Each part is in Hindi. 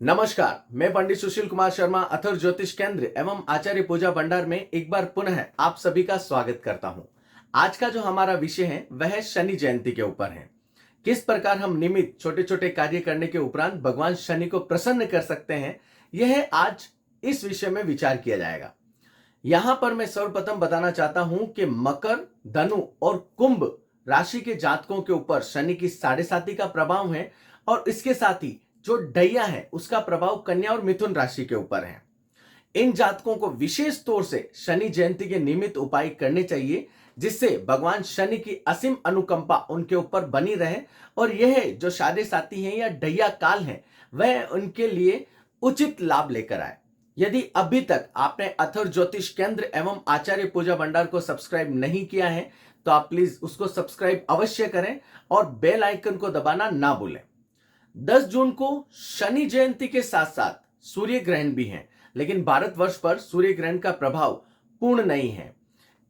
नमस्कार, मैं पंडित सुशील कुमार शर्मा अथर्व ज्योतिष केंद्र एवं आचार्य पूजा भंडार में एक बार पुनः आप सभी का स्वागत करता हूं। आज का जो हमारा विषय है वह शनि जयंती के ऊपर है। किस प्रकार हम नियमित छोटे छोटे कार्य करने के उपरांत भगवान शनि को प्रसन्न कर सकते हैं, यह आज इस विषय में विचार किया जाएगा। यहां पर मैं सर्वप्रथम बताना चाहता हूं कि मकर, धनु और कुंभ राशि के जातकों के ऊपर शनि की 7.5 का प्रभाव है और इसके साथ ही जो डैया है उसका प्रभाव कन्या और मिथुन राशि के ऊपर है। इन जातकों को विशेष तौर से शनि जयंती के निमित्त उपाय करने चाहिए, जिससे भगवान शनि की असीम अनुकंपा उनके ऊपर बनी रहे और यह जो 7.5 है या डैया काल है वह उनके लिए उचित लाभ लेकर आए। यदि अभी तक आपने अथर्व ज्योतिष केंद्र एवं आचार्य पूजा भंडार को सब्सक्राइब नहीं किया है तो आप प्लीज उसको सब्सक्राइब अवश्य करें और बेल आइकन को दबाना ना भूलें। 10 जून को शनि जयंती के साथ साथ सूर्य ग्रहण भी है, लेकिन भारतवर्ष पर सूर्य ग्रहण का प्रभाव पूर्ण नहीं है।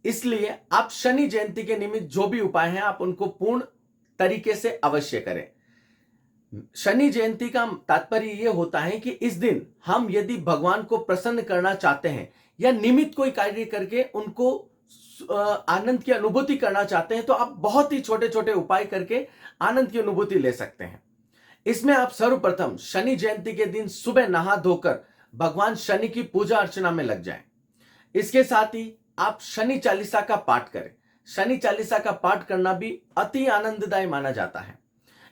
इसलिए आप शनि जयंती के निमित्त जो भी उपाय हैं आप उनको पूर्ण तरीके से अवश्य करें। शनि जयंती का तात्पर्य यह होता है कि इस दिन हम यदि भगवान को प्रसन्न करना चाहते हैं या निमित्त कोई कार्य करके उनको आनंद की अनुभूति करना चाहते हैं तो आप बहुत ही छोटे छोटे उपाय करके आनंद की अनुभूति ले सकते हैं। इसमें आप सर्वप्रथम शनि जयंती के दिन सुबह नहा धोकर भगवान शनि की पूजा अर्चना में लग जाएं। इसके साथ ही आप शनि चालीसा का पाठ करें। शनि चालीसा का पाठ करना भी अति आनंददायी माना जाता है।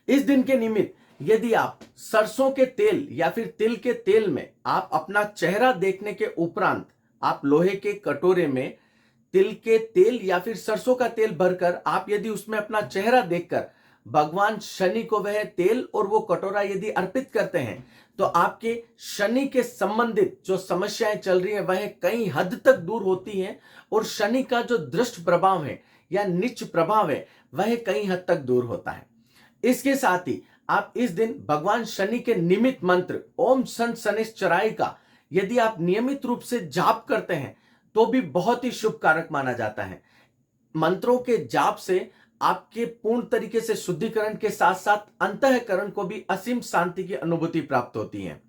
इस दिन के निमित्त यदि आप सरसों के तेल या फिर तिल के तेल में आप अपना चेहरा देखने के उपरांत आप लोहे के कटोरे में तिल के तेल या फिर सरसों का तेल भरकर आप यदि उसमें अपना चेहरा देखकर भगवान शनि को वह तेल और वो कटोरा यदि अर्पित करते हैं तो आपके शनि के संबंधित जो समस्याएं चल रही हैं वह कई हद तक दूर होती हैं और शनि का जो दुष्ट प्रभाव है या नीच प्रभाव है वह कई हद तक दूर होता है। इसके साथ ही आप इस दिन भगवान शनि के निमित्त मंत्र ओम सन शनिश्चराय का यदि आप नियमित रूप से जाप करते हैं तो भी बहुत ही शुभ कारक माना जाता है। मंत्रों के जाप से आपके पूर्ण तरीके से शुद्धिकरण के साथ साथ अंतःकरण को भी असीम शांति की अनुभूति प्राप्त होती है।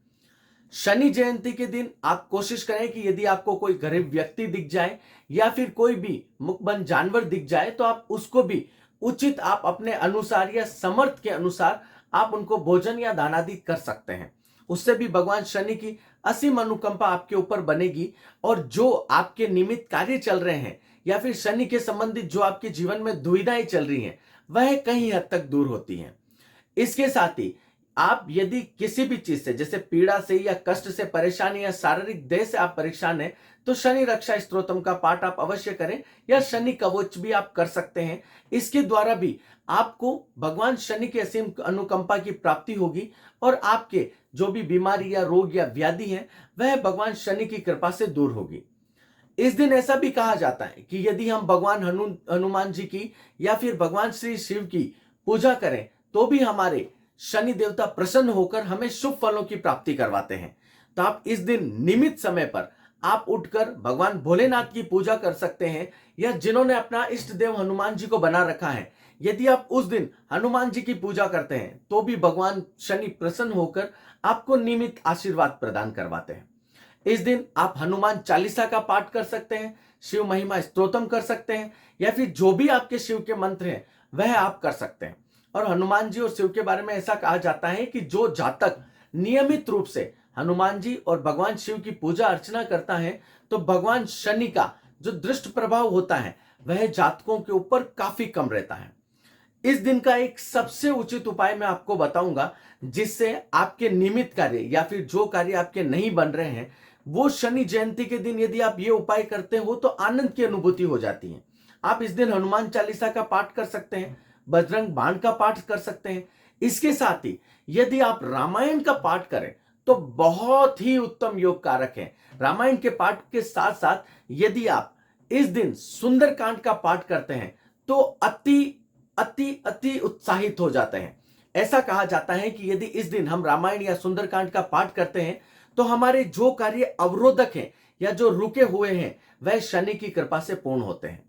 शनि जयंती के दिन आप कोशिश करें कि यदि आपको कोई गरीब व्यक्ति दिख जाए या फिर कोई भी मुखबंद जानवर दिख जाए तो आप उसको भी उचित आप अपने अनुसार या समर्थ के अनुसार आप उनको भोजन या दान आदि कर सकते हैं। उससे भी भगवान शनि की असीम अनुकंपा आपके ऊपर बनेगी और जो आपके निमित्त कार्य चल रहे हैं या फिर शनि के संबंधित जो आपके जीवन में दुविधाएं चल रही हैं वह कहीं हद तक दूर होती हैं। इसके साथ ही आप यदि किसी भी चीज से जैसे पीड़ा से या कष्ट से परेशानी या शारीरिक देह से आप परेशान हैं तो शनि रक्षा स्तोत्रम का पाठ आप अवश्य करें या शनि कवच भी आप कर सकते हैं। इसके द्वारा भी आपको भगवान शनि के असीम अनुकंपा की प्राप्ति होगी और आपके जो भी बीमारी या रोग या व्याधि है वह भगवान शनि की कृपा से दूर होगी। इस दिन ऐसा भी कहा जाता है कि यदि हम भगवान हनुमान जी की या फिर भगवान श्री शिव की पूजा करें तो भी हमारे शनि देवता प्रसन्न होकर हमें शुभ फलों की प्राप्ति करवाते हैं। तो आप इस दिन नियमित समय पर आप उठकर भगवान भोलेनाथ की पूजा कर सकते हैं या जिन्होंने अपना इष्ट देव हनुमान जी को बना रखा है यदि आप उस दिन हनुमान जी की पूजा करते हैं तो भी भगवान शनि प्रसन्न होकर आपको नियमित आशीर्वाद प्रदान करवाते हैं। इस दिन आप हनुमान चालीसा का पाठ कर सकते हैं, शिव महिमा स्तोत्रम कर सकते हैं या फिर जो भी आपके शिव के मंत्र हैं वह आप कर सकते हैं। और हनुमान जी और शिव के बारे में ऐसा कहा जाता है कि जो जातक नियमित रूप से हनुमान जी और भगवान शिव की पूजा अर्चना करता है तो भगवान शनि का जो दुष्ट प्रभाव होता है वह जातकों के ऊपर काफी कम रहता है। इस दिन का एक सबसे उचित उपाय मैं आपको बताऊंगा जिससे आपके नियमित कार्य या फिर जो कार्य आपके नहीं बन रहे हैं वो शनि जयंती के दिन यदि आप ये उपाय करते हो तो आनंद की अनुभूति हो जाती है। आप इस दिन हनुमान चालीसा का पाठ कर सकते हैं, बजरंग बाण का पाठ कर सकते हैं। इसके साथ ही यदि आप रामायण का पाठ करें तो बहुत ही उत्तम योग कारक है। रामायण के पाठ के साथ साथ यदि आप इस दिन सुंदरकांड का पाठ करते हैं तो अति अति अति उत्साहित हो जाते हैं। ऐसा कहा जाता है कि यदि इस दिन हम रामायण या सुंदरकांड का पाठ करते हैं तो हमारे जो कार्य अवरोधक हैं या जो रुके हुए हैं वह शनि की कृपा से पूर्ण होते हैं।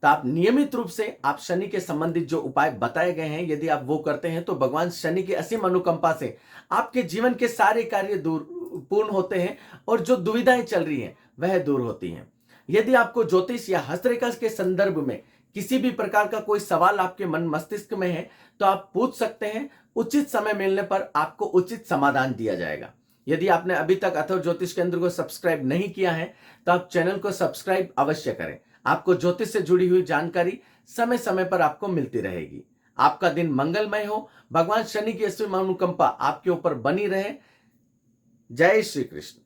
तो आप नियमित रूप से आप शनि के संबंधित जो उपाय बताए गए हैं यदि आप वो करते हैं तो भगवान शनि की असीम अनुकंपा से आपके जीवन के सारे कार्य दूर पूर्ण होते हैं और जो दुविधाएं चल रही हैं वह दूर होती हैं। यदि आपको ज्योतिष या हस्तरेखा के संदर्भ में किसी भी प्रकार का कोई सवाल आपके मन मस्तिष्क में है तो आप पूछ सकते हैं। उचित समय मिलने पर आपको उचित समाधान दिया जाएगा। यदि आपने अभी तक अथर्व ज्योतिष केंद्र को सब्सक्राइब नहीं किया है तो आप चैनल को सब्सक्राइब अवश्य करें। आपको ज्योतिष से जुड़ी हुई जानकारी समय समय पर आपको मिलती रहेगी। आपका दिन मंगलमय हो। भगवान शनि की असीम अनुकंपा आपके ऊपर बनी रहे। जय श्री कृष्ण।